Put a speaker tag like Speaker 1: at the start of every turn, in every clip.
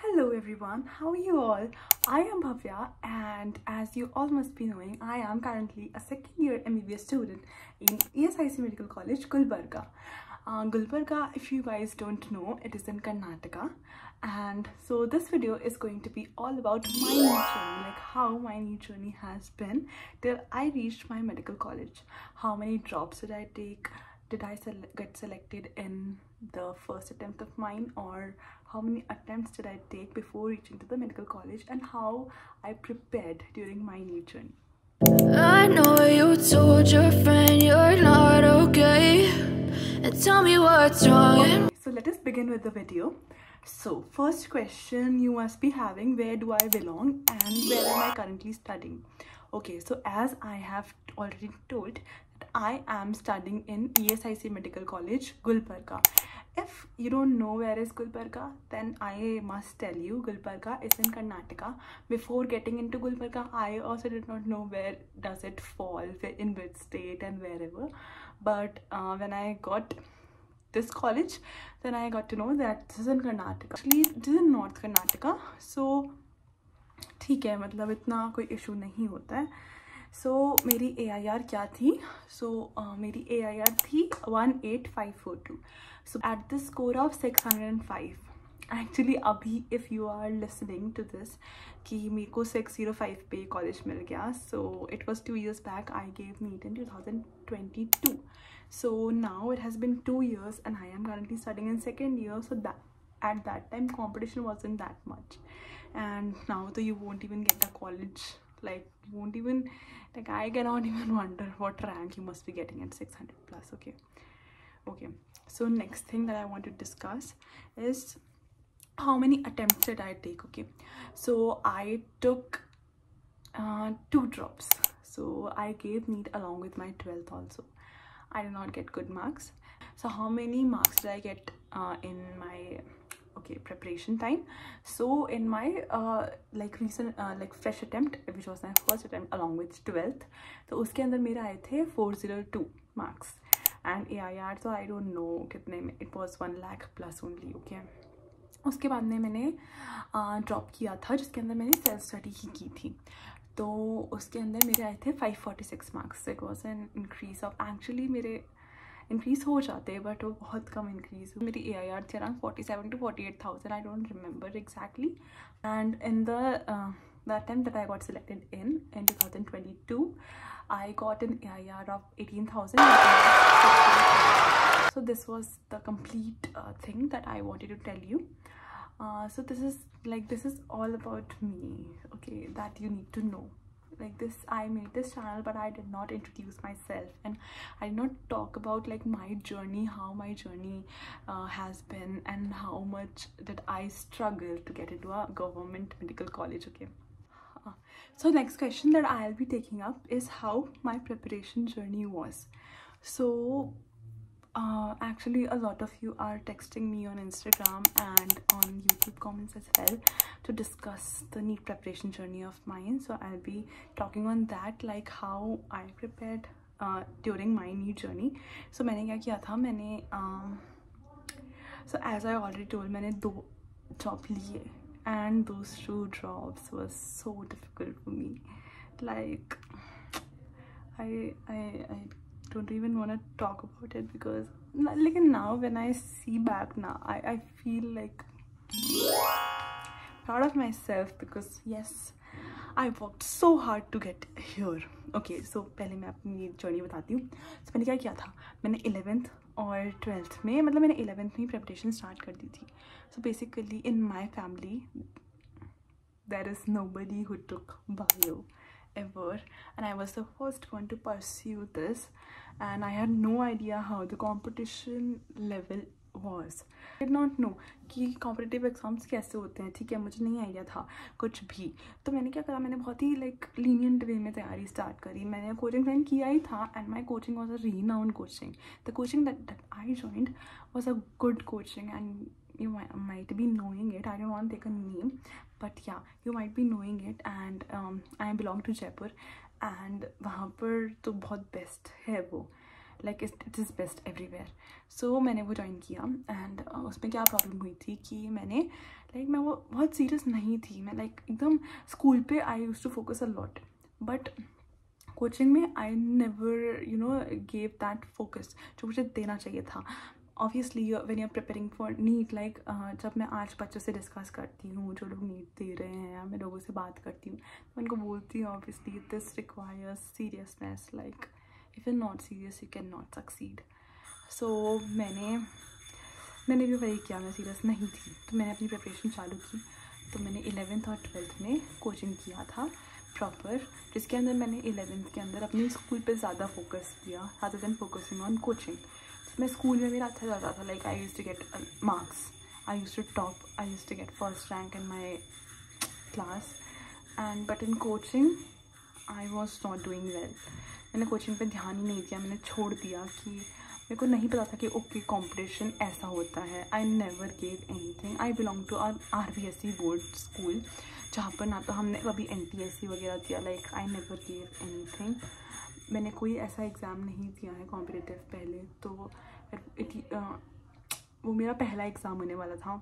Speaker 1: Hello everyone, how are you all? I am Bhavya and as you all must be knowing, I am currently a second year MBBS student in ESIC Medical College, Gulbarga. Gulbarga, if you guys don't know, it is in Karnataka, and so this video is going to be all about my new journey, like how my new journey has been till I reached my medical college. How many drops did I take? Did I get selected in the first attempt of mine, or how many attempts did I take before reaching to the medical college, and how I prepared during my new journey.
Speaker 2: I know you told your friend you're not okay, and tell me what's wrong.
Speaker 1: So let us begin with the video. So first question you must be having, where do I belong and where am I currently studying? Okay, so as I have already told that I am studying in ESIC Medical College, Gulbarga. If you don't know where is Gulbarga, then I must tell you Gulbarga is in Karnataka. Before getting into Gulbarga, I also did not know where does it fall, in which state and wherever. But when I got this college, then I got to know that this is in Karnataka. Actually, this is in North Karnataka. So ठीक है, मतलब इतना कोई issue नहीं होता है. So मेरी AIR क्या थी? So मेरी AIR थी 18542. So at the score of 605. Actually अभी if you are listening to this कि मेरे को 605 पे कॉलेज मिल गया. So it was 2 years back. I gave NEET in 2022. So now it has been 2 years and I am currently studying in second year. So that at that time competition wasn't that much, and now though you won't even get a college, like you won't even, like I cannot even wonder what rank you must be getting at 600 plus. Okay, so next thing that I want to discuss is how many attempts did I take. Okay, so I took 2 drops. So I gave NEET along with my 12th also. I did not get good marks. So how many marks did I get in my preparation time? So in my recent fresh attempt, which was my first attempt along with 12th, तो उसके अंदर मेरे आए थे 402 marks, and AIR तो I don't know कितने में, it was 1 lakh plus only. Okay, उसके बाद में मैंने ड्रॉप किया था जिसके अंदर मैंने सेल्फ स्टडी ही की थी. तो उसके अंदर मेरे आए थे 546 marks. It was an increase of, actually मेरे इंक्रीज हो जाते हैं बट वो बहुत कम इंक्रीज. मेरी AIR थी around 47 to 48,000. I don't remember exactly. And in the attempt that I got selected in 2022, I got an AIR of 18,000. So this was the complete thing that I wanted to tell you. So this is all about me, okay, that you need to know. Like this, I made this channel but I did not introduce myself, and I did not talk about like my journey, how my journey has been, and how much did I struggle to get into a government medical college. Okay, so next question that I'll be taking up is how my preparation journey was. So actually a lot of you are texting me on Instagram and on YouTube comments as well to discuss the NEET preparation journey of mine. So I'll be talking on that, like how I prepared during my NEET journey. So मैंने क्या किया था, मैंने so as I already told, मैंने 2 drop लिए, and those 2 drops was so difficult for me. Like I don't even want to talk about it, because like now when I see back now, I feel like proud of myself, because yes, I worked so hard to get here. Okay, so पहले मैं अपनी journey बताती हूँ. तो मैंने क्या किया था, मैंने 11th और 12th में, मतलब मैंने 11th में प्रिपरेशन स्टार्ट कर दी थी. So basically in my family there is nobody who took bio ever, and I was the first one to pursue this, and I had no idea how the competition level was. I did not know कि competitive exams कैसे होते हैं. ठीक है, मुझे नहीं idea था कुछ भी. तो मैंने क्या करा, मैंने बहुत ही like lenient way में तैयारी स्टार्ट करी. मैंने कोचिंग ज्वाइन किया ही था, and my coaching was a renowned coaching. The coaching that I joined was a good coaching, and you might be knowing it. I don't want to take a name, but yeah, you might be knowing it. And I belong to Jaipur, and वहाँ पर तो बहुत best है वो, like it is best everywhere. So मैंने वो join किया, and उसमें क्या प्रॉब्लम हुई थी कि मैंने लाइक मैं वो बहुत सीरियस नहीं थी, मैं लाइक एकदम स्कूल पे I use to focus a lot, but coaching में I never gave that focus जो मुझे देना चाहिए था. Obviously when you are preparing for NEET, like जब मैं आज बच्चों से डिस्कस करती हूँ जो लोग नीट दे रहे हैं, या मैं लोगों से बात करती हूँ, मैं उनको बोलती हूँ obviously this requires seriousness, like if you are not serious you can not succeed. So मैंने भी वही किया, मैं सीरियस नहीं थी, तो मैंने अपनी प्रिपरेशन चालू की. तो मैंने 11th और 12th में कोचिंग किया था प्रॉपर, जिसके अंदर मैंने 11th के अंदर अपनी स्कूल पे ज़्यादा फोकस किया rather than focusing on coaching. मैं स्कूल में मेरा अच्छा जाता था, like I used to get marks, I used to top, I used to get first rank in my class, and but in coaching I was not doing well. मैंने coaching पे ध्यान ही नहीं दिया, मैंने छोड़ दिया कि मेरे को नहीं पता था कि ओके कॉम्पिटिशन ऐसा होता है. I never gave anything. I belong to RBSE board school, जहाँ पर ना तो हमने कभी NTSE वगैरह दिया, like I never gave anything. मैंने कोई ऐसा एग्ज़ाम नहीं दिया है कॉम्पिटिटिव पहले, तो वो मेरा पहला एग्ज़ाम होने वाला था,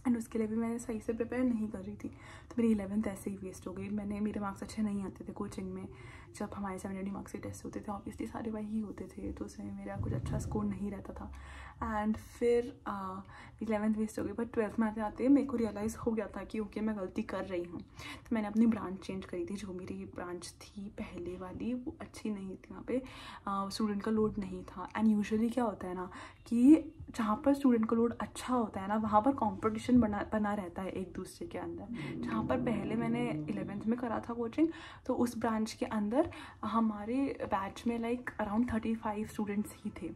Speaker 1: एंड उसके लिए भी मैंने सही से प्रिपेयर नहीं कर रही थी. तो मेरी 11th ऐसे ही वेस्ट हो गई. मेरे मार्क्स अच्छे नहीं आते थे कोचिंग में. जब हमारे 70 मार्क्स के टेस्ट होते थे, ऑब्वियसली सारे वही होते थे, तो उसमें मेरा कुछ अच्छा स्कोर नहीं रहता था. एंड फिर 11th वेस्ट हो गई. बट 12th में आते आते मेरे को रियलाइज़ हो गया था कि ओके मैं गलती कर रही हूँ. तो मैंने अपनी ब्रांच चेंज करी थी. जो मेरी ब्रांच थी पहले वाली वो अच्छी नहीं थी, वहाँ पे स्टूडेंट का लोड नहीं था. एंड यूजुअली क्या होता है ना कि जहाँ पर स्टूडेंट का लोड अच्छा होता है ना, वहाँ पर कंपटीशन बना रहता है एक दूसरे के अंदर. जहाँ पर पहले मैंने 11th में करा था कोचिंग, तो उस ब्रांच के अंदर हमारे बैच में लाइक अराउंड 35 स्टूडेंट्स ही थे.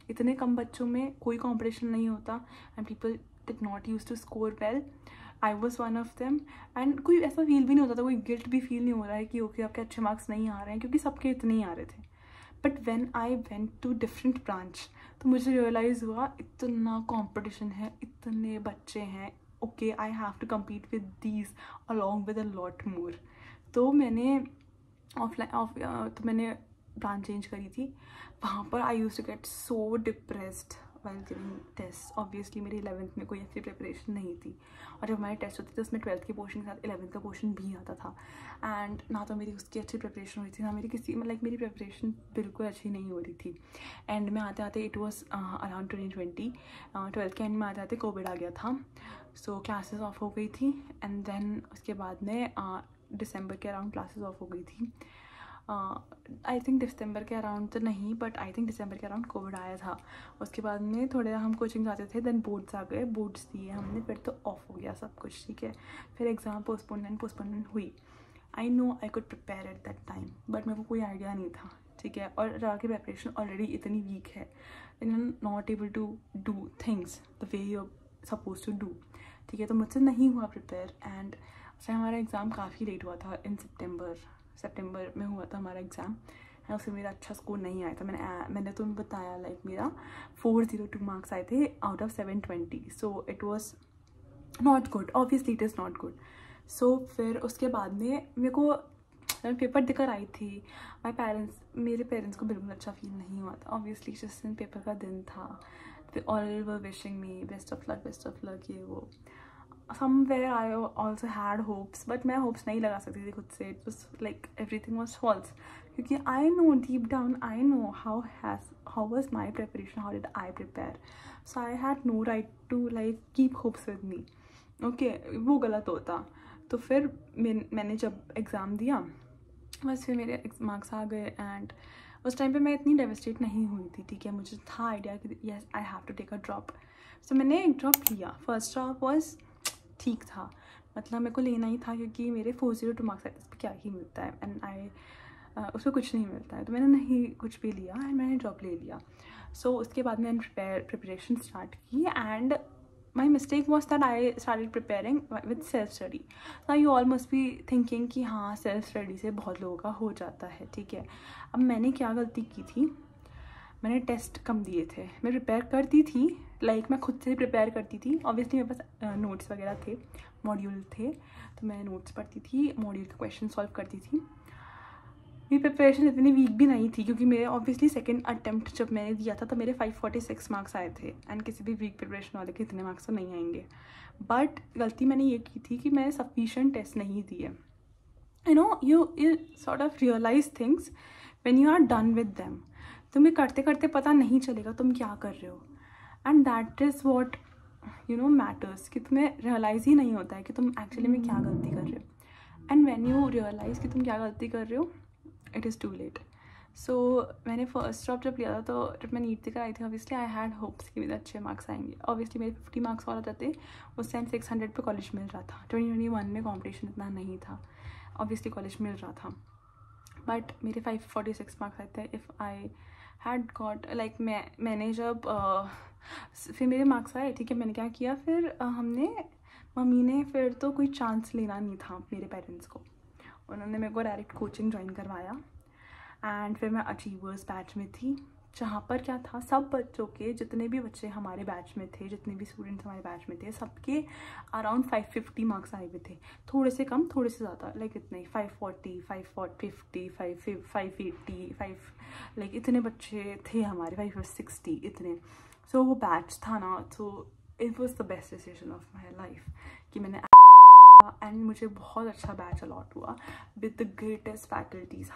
Speaker 1: इतने कम बच्चों में कोई कंपटीशन नहीं होता, and people did not use to score well. I was one of them, and कोई ऐसा फील भी नहीं होता था, कोई गिल्ट भी फील नहीं हो रहा है कि ओके आपके अच्छे मार्क्स नहीं आ रहे हैं, क्योंकि सबके इतने ही आ रहे थे. But when I went to different branch, तो मुझे रियलाइज़ हुआ इतना कंपटीशन है, इतने बच्चे हैं, okay I have to compete with these along with a lot more. तो मैंने मैंने ब्रांच चेंज करी थी. वहाँ पर I used to get so depressed while giving test. Obviously मेरी 11th में कोई अच्छी प्रिपरेशन नहीं थी, और जब हमारे टेस्ट होते थे उसमें 12th के पोर्शन के साथ 11th का पोर्शन भी आता था. एंड ना तो मेरी उसकी अच्छी प्रिपरेशन हुई थी, ना मेरी मेरी प्रिपरेशन बिल्कुल अच्छी नहीं हो रही थी. एंड में आते आते इट वॉज अराउंड 2020, 12th के एंड में आते आते कोविड आ गया था. सो क्लासेस ऑफ हो गई थी, एंड देन उसके बाद में दिसंबर के अराउंड क्लासेस ऑफ हो गई थी. आई थिंक दिसंबर के अराउंड तो नहीं, बट आई थिंक दिसंबर के अराउंड कोविड आया था. उसके बाद में थोड़े हम कोचिंग जाते थे, देन बोर्ड्स आ गए, बोर्ड्स दिए हमने, फिर तो ऑफ हो गया सब कुछ. ठीक है, फिर एग्ज़ाम पोस्टपोनमेंट हुई. I know I could prepare at that time, but मेरे को कोई आइडिया नहीं था. ठीक है, और जाके प्रिपरेशन ऑलरेडी इतनी वीक है, and not able to do things the way you are suppose to do. ठीक है, तो मुझसे नहीं हुआ प्रिपेयर. एंड उससे हमारा एग्ज़ाम काफ़ी लेट हुआ था, इन सितंबर में हुआ था हमारा एग्ज़ाम, है उसमें मेरा अच्छा स्कोर नहीं आया था. मैंने तुम्हें बताया लाइक मेरा 402 मार्क्स आए थे out of 720. So it was not good, obviously it is not good. So फिर उसके बाद में मेरे को पेपर देकर आई थी, मेरे पेरेंट्स को बिल्कुल अच्छा फील नहीं हुआ था. ऑब्वियसली जिस दिन पेपर का दिन था, they all were wishing me best of luck ये वो. Somewhere I also had hopes, but मैं hopes नहीं लगा सकती थी खुद से. It was like everything was false, क्योंकि I know deep down, I know how was my preparation, how did I prepare. So I had no right to like keep hopes with me. Okay, वो गलत होता. तो फिर मैंने जब exam दिया, बस फिर मेरे मार्क्स आ गए. एंड उस टाइम पे मैं इतनी डेवस्टेट नहीं हुई थी. ठीक है, मुझे था आइडिया कि yes I have to take a drop. So मैंने एक ड्रॉप लिया. फर्स्ट ड्रॉप वॉज ठीक था, मतलब मेरे को लेना ही था, क्योंकि मेरे 402 मार्क्स आए थे. उस पर क्या ही मिलता है, एंड उसमें कुछ नहीं मिलता है. तो मैंने नहीं कुछ भी लिया, एंड मैंने ड्रॉप ले लिया. सो उसके बाद मैंने प्रिपरेशन स्टार्ट की, and my mistake was that I started preparing with self study. Now you all must be thinking कि हाँ self study से बहुत लोगों का हो जाता है. ठीक है, अब मैंने क्या गलती की थी, मैंने टेस्ट कम दिए थे. मैं प्रिपेयर करती थी, लाइक मैं खुद से प्रिपेयर करती थी. ऑब्वियसली मेरे पास नोट्स वगैरह थे, मॉड्यूल थे, तो मैं नोट्स पढ़ती थी, मॉड्यूल के क्वेश्चन सॉल्व करती थी. मेरी प्रिपरेशन इतनी वीक भी नहीं थी, क्योंकि मेरे ऑब्वियसली सेकंड अटेम्प्ट जब मैंने दिया था तो मेरे 546 मार्क्स आए थे, एंड किसी भी वीक प्रिपरेशन वाले के इतने मार्क्स तो नहीं आएंगे. बट गलती मैंने ये की थी कि मैंने सफिशिएंट टेस्ट नहीं दिए. you sort of realize things when you are done with them. तुम्हें करते करते पता नहीं चलेगा तुम क्या कर रहे हो, and that is what matters, कि तुम्हें रियलाइज़ ही नहीं होता है कि तुम एक्चुअली में क्या गलती कर रहे हो. एंड व्हेन यू रियलाइज़ कि तुम क्या गलती कर रहे हो, इट इज़ टू लेट. सो मैंने फर्स्ट ड्रॉप जब लिया था, तो जब मैं नीट देकर आई थी, ऑब्वियसली आई हैड होप्स कि मेरे अच्छे मार्क्स आएंगे. ऑब्वियसली मेरे 50 मार्क्स और आते थे. उस टाइम 600 पे कॉलेज मिल रहा था. 2021 में कॉम्पिटिशन इतना नहीं था, ऑब्वियसली कॉलेज मिल रहा था. बट मेरे 546 मार्क्स आए थे. If I had got like मैंने जब फिर मेरे मार्क्स आए, ठीक है, मैंने क्या किया फिर, मम्मी ने फिर तो कोई चांस लेना नहीं था मेरे पेरेंट्स को, उन्होंने मेरे को डायरेक्ट कोचिंग ज्वाइन करवाया. एंड फिर मैं अचीवर्स बैच में थी, जहाँ पर क्या था, सब बच्चों के, जितने भी बच्चे हमारे बैच में थे, जितने भी स्टूडेंट्स हमारे बैच में थे, सबके अराउंड 550 मार्क्स आए हुए थे. थोड़े से कम, थोड़े से ज़्यादा, लाइक इतने 540, 550, 580, 5 लाइक इतने बच्चे थे हमारे, 560 इतने. सो वो बैच था ना, so it was the best decision of my life कि मैंने, एंड मुझे बहुत अच्छा बैच अलॉट हुआ विद द ग्रेटेस्ट फैकल्टीज़.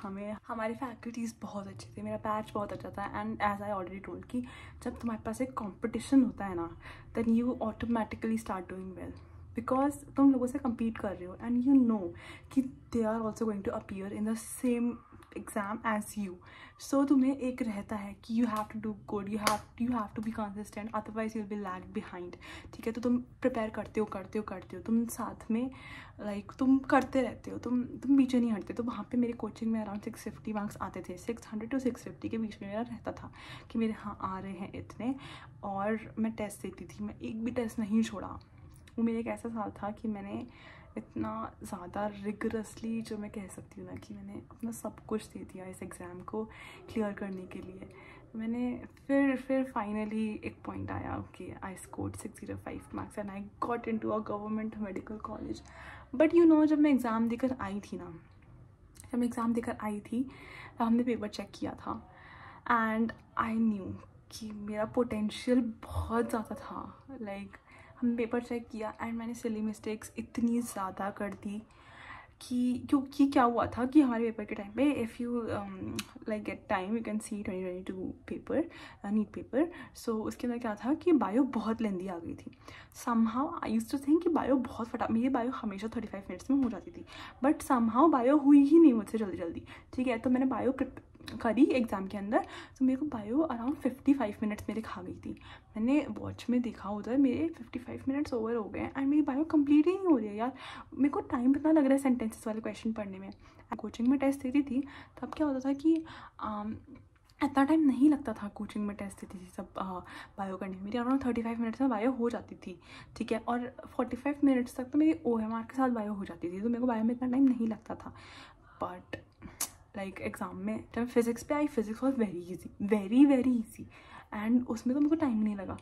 Speaker 1: हमारे फैकल्टीज़ बहुत अच्छे थे, मेरा बैच बहुत अच्छा था. And as I already told कि जब तुम्हारे पास एक कॉम्पिटिशन होता है ना, then you automatically start doing well, because तुम लोगों से compete कर रहे हो, एंड यू नो कि they are also going to appear in the same exam as you. So तुम्हें एक रहता है कि you have to do good, you have to be consistent, otherwise you will be lag behind. ठीक है, तो तुम प्रिपेयर करते हो, तुम साथ में लाइक तुम करते रहते हो, तुम पीछे नहीं हटते. तो वहाँ पे मेरे कोचिंग में अराउंड 650 मार्क्स आते थे. 600 to 650 के बीच में मेरा रहता था कि मेरे हाँ आ रहे हैं इतने. और मैं टेस्ट देती थी, मैं एक भी टेस्ट नहीं छोड़ा. वो मेरा एक ऐसा साल था कि मैंने इतना ज़्यादा रिगरसली, जो मैं कह सकती हूँ ना, कि मैंने अपना सब कुछ दे दिया इस एग्ज़ाम को क्लियर करने के लिए. मैंने फिर फाइनली एक पॉइंट आया कि I scored 605 marks and I got into a government medical college. But you know, जब मैं एग्ज़ाम देकर आई थी, तब हमने पेपर चेक किया था, एंड आई न्यू कि मेरा पोटेंशियल बहुत ज़्यादा था. लाइक हम पेपर चेक किया, एंड मैंने सिली मिस्टेक्स इतनी ज़्यादा कर दी कि, क्योंकि क्या हुआ था कि हमारे पेपर के टाइम पे, if you like get time, you can see 2022 paper, NEET paper. So उसके अंदर क्या था कि बायो बहुत लेंदी आ गई थी. Somehow I used to think कि बायो बहुत मेरी बायो हमेशा 35 मिनट्स में हो जाती थी, बट समहाउ बायो हुई ही नहीं मुझसे जल्दी. ठीक है, तो मैंने बायो करी एग्ज़ाम के अंदर, तो मेरे को बायो अराउंड 55 मिनट्स मेरे खा गई थी. मैंने वॉच में देखा, उधर मेरे 55 मिनट्स ओवर हो गए, एंड मेरी बायो कंप्लीट ही नहीं हो रही है यार. मेरे को टाइम कितना लग रहा है सेंटेंसेस वाले क्वेश्चन पढ़ने में. कोचिंग में टेस्ट देती थी, तब क्या होता था कि इतना टाइम नहीं लगता था. कोचिंग में टेस्ट देती थी सब बायो करने में, मेरी अराउंड 35 मिनट्स में बायो हो जाती थी. ठीक है, और 45 मिनट्स तक तो मेरी OMR के साथ बायो हो जाती थी, तो मेरे को बायो में इतना टाइम नहीं लगता था. बट लाइक एग्ज़ाम में जब फिज़िक्स पे आई, physics was very easy, and उसमें तो मेरे को टाइम नहीं लगा.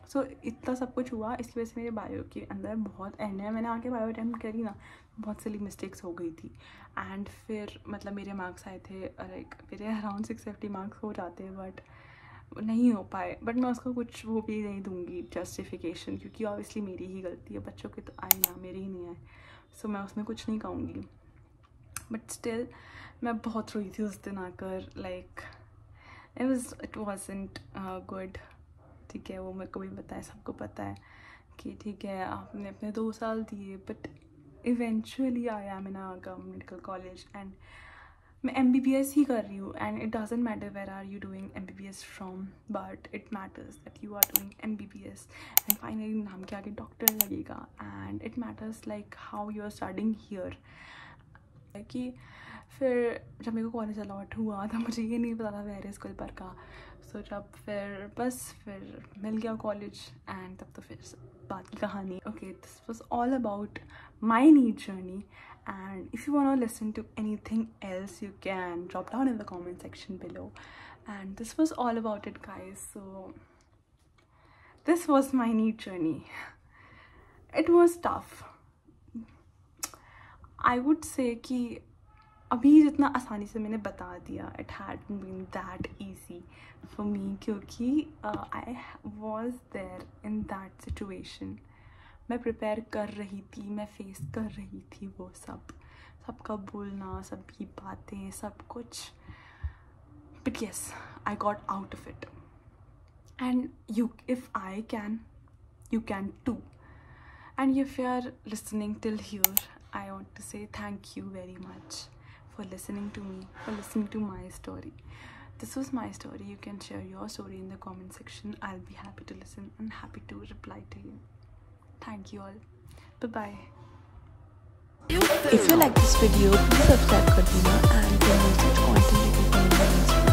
Speaker 1: सो इतना सब कुछ हुआ, इस वजह से मेरे बायो के अंदर बहुत एंड है, मैंने आके बायो अटैम्प्ट करी ना, बहुत सिली मिस्टेक्स हो गई थी. एंड फिर मतलब मेरे मार्क्स आए थे, लाइक मेरे अराउंड 650 मार्क्स हो जाते हैं, बट नहीं हो पाए. बट मैं उसको कुछ वो भी नहीं दूंगी जस्टिफिकेशन, क्योंकि ऑब्वियसली मेरी ही गलती है, बच्चों के तो आए ना, मेरे ही नहीं आए. सो मैं उसमें कुछ नहीं कहूँगी. बट स्टिल मैं बहुत रोई थी उस दिन आकर. Like it wasn't good. ठीक है, वो मेरे को भी पता है, सबको पता है कि ठीक है, आपने अपने 2 साल दिए, but eventually I am in a government medical college, and मैं MBBS ही कर रही हूँ. And it doesn't matter where are you doing MBBS from, but it matters that you are doing MBBS, and finally नाम के आगे doctor लगेगा. And it matters like how you are studying here. कि फिर जब मेरे को कॉलेज अलॉट हुआ था, मुझे ये नहीं पता था वेयर इज़ गुलबर्गा. सो जब फिर मिल गया कॉलेज, एंड तब तो फिर बात की कहानी. Okay, this was all about my NEET journey, and if you want to listen to anything else, you can drop down in the comment section below. And this was all about it guys. So this was my NEET journey. It was tough. I would say कि अभी जितना आसानी से मैंने बता दिया, it had been that easy for me, क्योंकि I was there in that situation. मैं प्रिपेयर कर रही थी, मैं फेस कर रही थी वो सबका बोलना, सबकी बातें, सब कुछ. But yes, I got out of it. And you, if I can, you can too. And if you are listening till here, I want to say thank you very much for listening to me, for listening to my story. This was my story. You can share your story in the comment section. I'll be happy to listen and happy to reply to you. Thank you all. Bye bye.
Speaker 2: If you like this video, please subscribe kar dena and for more such content you can find on Instagram.